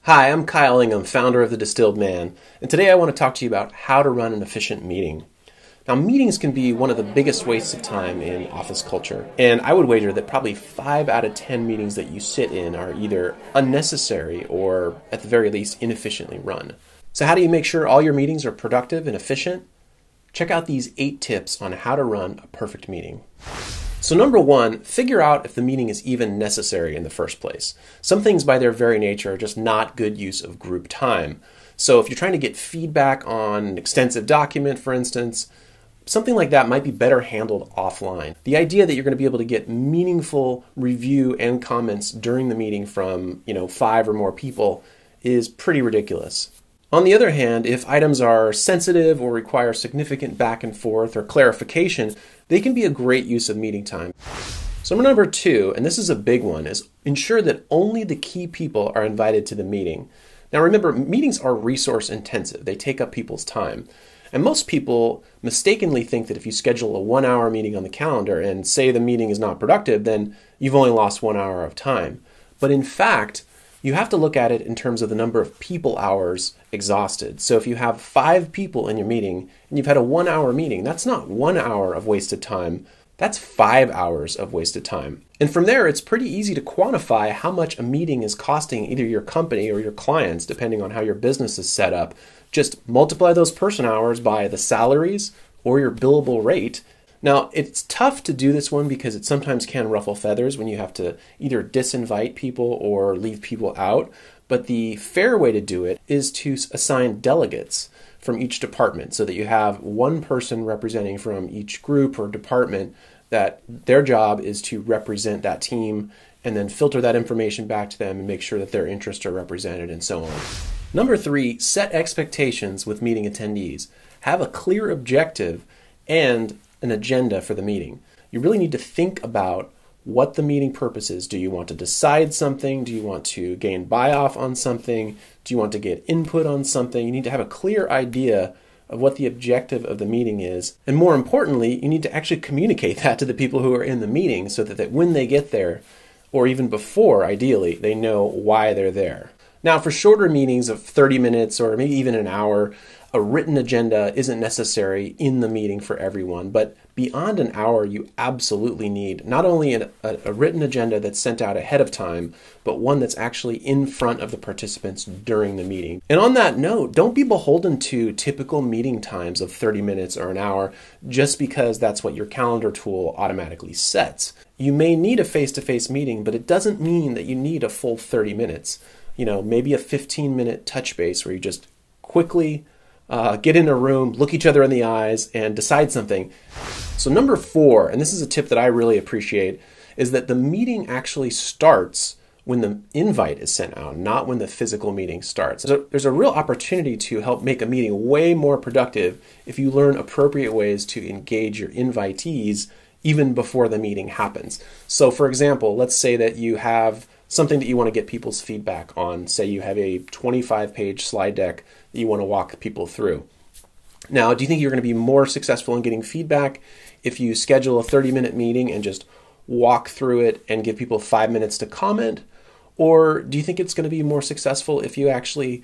Hi, I'm Kyle Ingham, founder of The Distilled Man, and today I want to talk to you about how to run an efficient meeting. Now, meetings can be one of the biggest wastes of time in office culture, and I would wager that probably 5 out of 10 meetings that you sit in are either unnecessary or, at the very least, inefficiently run. So how do you make sure all your meetings are productive and efficient? Check out these 8 tips on how to run a perfect meeting. So number 1, figure out if the meeting is even necessary in the first place. Some things by their very nature are just not good use of group time. So if you're trying to get feedback on an extensive document, for instance, something like that might be better handled offline. The idea that you're going to be able to get meaningful review and comments during the meeting from, 5 or more people is pretty ridiculous. On the other hand, if items are sensitive or require significant back and forth or clarification, they can be a great use of meeting time. So number 2, and this is a big one, is ensure that only the key people are invited to the meeting. Now remember, meetings are resource intensive. They take up people's time. And most people mistakenly think that if you schedule a 1-hour meeting on the calendar and say the meeting is not productive, then you've only lost 1 hour of time. But in fact, you have to look at it in terms of the number of people hours exhausted. So if you have 5 people in your meeting and you've had a 1-hour meeting, that's not 1 hour of wasted time, that's 5 hours of wasted time. And from there, it's pretty easy to quantify how much a meeting is costing either your company or your clients, depending on how your business is set up. Just multiply those person hours by the salaries or your billable rate. Now, it's tough to do this one because it sometimes can ruffle feathers when you have to either disinvite people or leave people out. But the fair way to do it is to assign delegates from each department so that you have one person representing from each group or department that their job is to represent that team and then filter that information back to them and make sure that their interests are represented and so on. Number 3, set expectations with meeting attendees. Have a clear objective and an agenda for the meeting. You really need to think about what the meeting purpose is. Do you want to decide something? Do you want to gain buy-off on something? Do you want to get input on something? You need to have a clear idea of what the objective of the meeting is. And more importantly, you need to actually communicate that to the people who are in the meeting so that when they get there, or even before, ideally, they know why they're there. Now, for shorter meetings of 30 minutes or maybe even an hour, a written agenda isn't necessary in the meeting for everyone, but beyond an hour, you absolutely need not only a written agenda that's sent out ahead of time, but one that's actually in front of the participants during the meeting. And on that note, don't be beholden to typical meeting times of 30 minutes or an hour just because that's what your calendar tool automatically sets. You may need a face-to-face meeting, but it doesn't mean that you need a full 30 minutes. Maybe a 15-minute touch base where you just quickly get in a room, look each other in the eyes, and decide something. So number 4, and this is a tip that I really appreciate, is that the meeting actually starts when the invite is sent out, not when the physical meeting starts. So there's a real opportunity to help make a meeting way more productive if you learn appropriate ways to engage your invitees even before the meeting happens. So for example, let's say that you have something that you want to get people's feedback on. Say you have a 25-page slide deck that you want to walk people through. Now, do you think you're going to be more successful in getting feedback if you schedule a 30-minute meeting and just walk through it and give people 5 minutes to comment? Or do you think it's going to be more successful if you actually,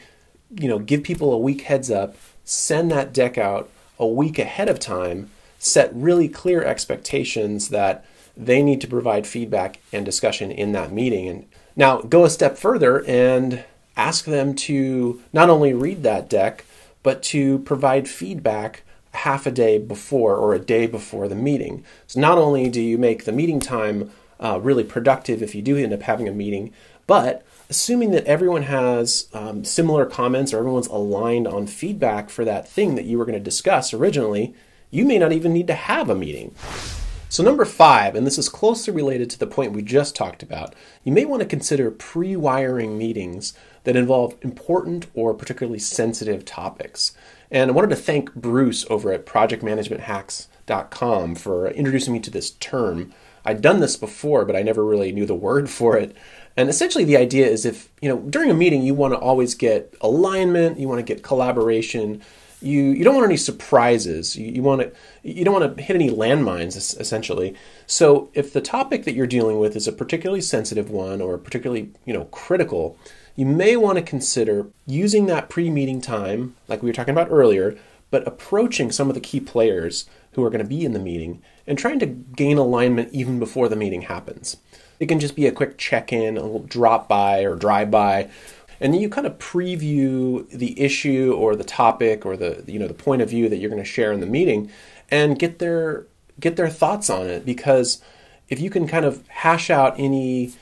give people a week heads up, send that deck out a week ahead of time, set really clear expectations that they need to provide feedback and discussion in that meeting? And now go a step further and ask them to not only read that deck, but to provide feedback half a day before or a day before the meeting. So not only do you make the meeting time really productive if you do end up having a meeting, but assuming that everyone has similar comments or everyone's aligned on feedback for that thing that you were going to discuss originally, you may not even need to have a meeting. So number 5, and this is closely related to the point we just talked about, you may want to consider pre-wiring meetings that involve important or particularly sensitive topics. And I wanted to thank Bruce over at projectmanagementhacks.com for introducing me to this term. I'd done this before, but I never really knew the word for it. And essentially the idea is if, during a meeting you want to always get alignment, you want to get collaboration, you don't want any surprises. You don't want to hit any landmines, essentially. So if the topic that you're dealing with is a particularly sensitive one or particularly, critical, you may want to consider using that pre-meeting time, like we were talking about earlier, but approaching some of the key players who are going to be in the meeting and trying to gain alignment even before the meeting happens. It can just be a quick check-in, a little drop-by or drive-by, and then you kind of preview the issue or the topic or the point of view that you're going to share in the meeting and get their thoughts on it. Because if you can kind of hash out any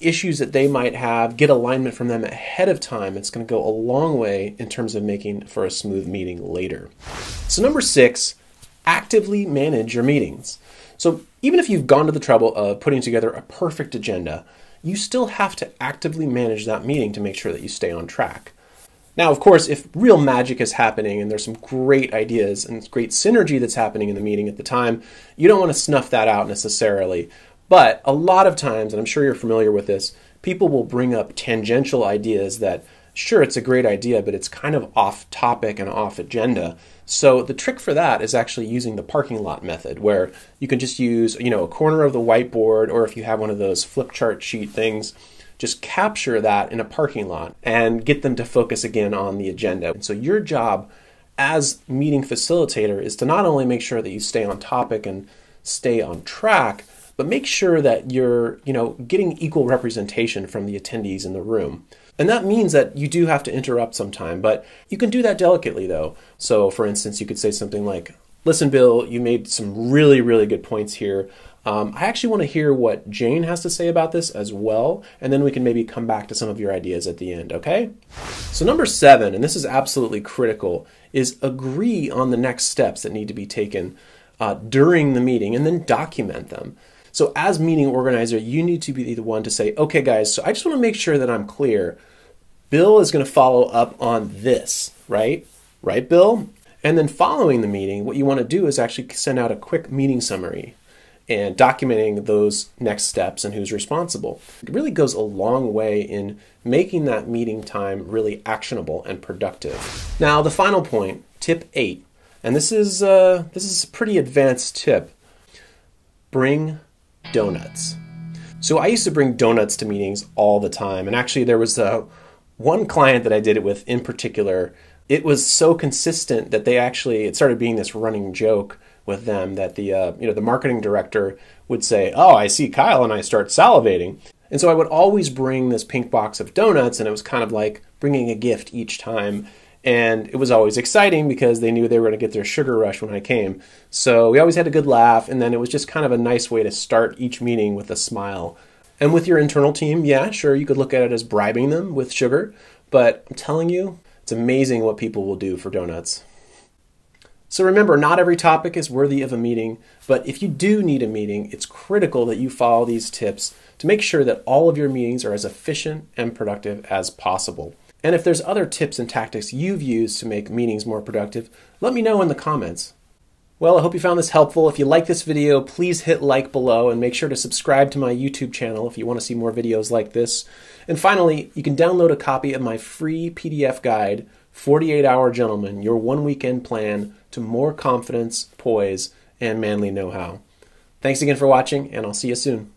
issues that they might have, get alignment from them ahead of time, it's going to go a long way in terms of making for a smooth meeting later. So number 6, actively manage your meetings. So even if you've gone to the trouble of putting together a perfect agenda, you still have to actively manage that meeting to make sure that you stay on track. Now, of course, if real magic is happening and there's some great ideas and great synergy that's happening in the meeting at the time, you don't want to snuff that out necessarily. But a lot of times, and I'm sure you're familiar with this, people will bring up tangential ideas that, sure, it's a great idea, but it's kind of off topic and off agenda. So the trick for that is actually using the parking lot method, where you can just use, a corner of the whiteboard, or if you have one of those flip chart sheet things, just capture that in a parking lot and get them to focus again on the agenda. And so your job as meeting facilitator is to not only make sure that you stay on topic and stay on track, but make sure that you're, getting equal representation from the attendees in the room. And that means that you do have to interrupt sometime, but you can do that delicately though. So for instance, you could say something like, listen, Bill, you made some really, really good points here. I actually want to hear what Jane has to say about this as well, and then we can maybe come back to some of your ideas at the end, okay? So number 7, and this is absolutely critical, is agree on the next steps that need to be taken during the meeting and then document them. So as meeting organizer, you need to be the one to say, okay, guys, so I just want to make sure that I'm clear. Bill is going to follow up on this, right? Right, Bill? And then following the meeting, what you want to do is actually send out a quick meeting summary and documenting those next steps and who's responsible. It really goes a long way in making that meeting time really actionable and productive. Now, the final point, tip 8, and this is a pretty advanced tip. Bring donuts. So I used to bring donuts to meetings all the time. And actually there was one client that I did it with in particular. It was so consistent that it started being this running joke with them that the marketing director would say, oh, I see Kyle and I start salivating. And so I would always bring this pink box of donuts, and it was kind of like bringing a gift each time. And it was always exciting because they knew they were going to get their sugar rush when I came. So we always had a good laugh, and then it was just kind of a nice way to start each meeting with a smile. And with your internal team, yeah, sure, you could look at it as bribing them with sugar, but I'm telling you, it's amazing what people will do for donuts. So remember, not every topic is worthy of a meeting, but if you do need a meeting, it's critical that you follow these tips to make sure that all of your meetings are as efficient and productive as possible. And if there's other tips and tactics you've used to make meetings more productive, let me know in the comments. Well, I hope you found this helpful. If you like this video, please hit like below and make sure to subscribe to my YouTube channel if you want to see more videos like this. And finally, you can download a copy of my free PDF guide, 48-Hour Gentleman, Your One Weekend Plan to More Confidence, Poise, and Manly Know-How. Thanks again for watching, and I'll see you soon.